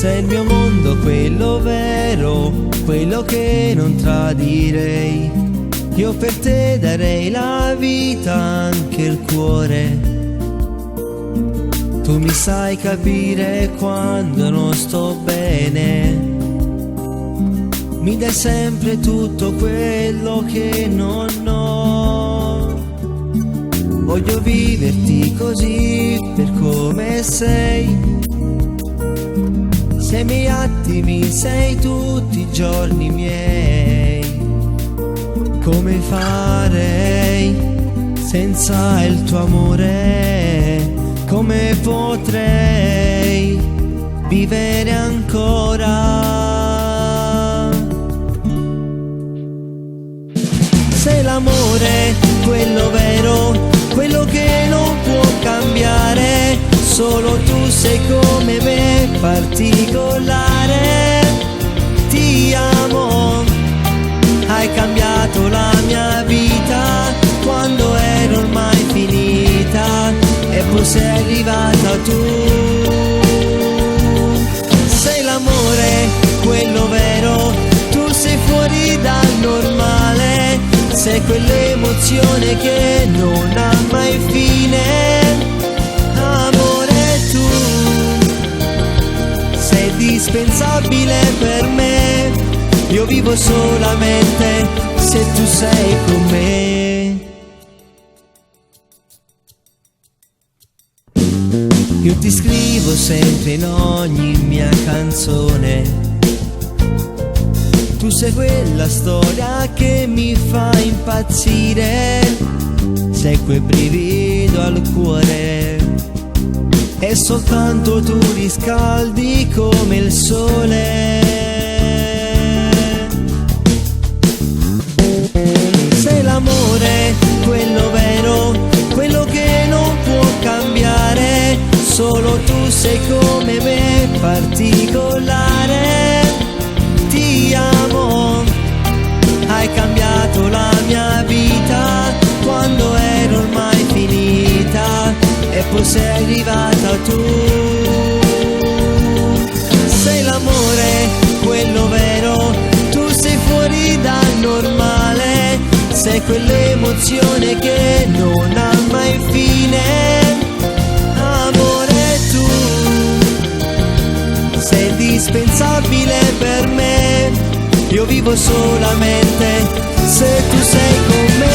Sei il mio mondo, quello vero, quello che non tradirei. Io per te darei la vita, anche il cuore. Tu mi sai capire quando non sto bene. Mi dai sempre tutto quello che non ho. Voglio viverti così per come sei. Sei i miei attimi, sei tutti i giorni miei. Come farei senza il tuo amore? Come potrei vivere ancora? Sei l'amore, quello vero, quello che non può cambiare. Solo tu sei come me, particolare. Ti amo, hai cambiato la mia vita quando ero ormai finita, e poi sei arrivata tu. Sei l'amore, quello vero, tu sei fuori dal normale. Sei quell'emozione che non ha mai fine. Amore, tu sei indispensabile per me. Io vivo solamente se tu sei con me. Io ti scrivo sempre in ogni mia canzone. Tu sei quella storia che mi fa impazzire. Sei quel brivido al cuore, e soltanto tu riscaldi come il sole. Sei l'amore, quello vero, quello che non può cambiare. Solo tu sei come me, particolare. Ti amo, hai cambiato la mia vita quando ero ormai finita, e poi sei arrivata tu. Sei l'amore, quello vero, tu sei fuori dal normale. Sei quell'emozione che non ha mai fine. Amore, tu sei indispensabile per me. Io vivo solamente se tu sei con me.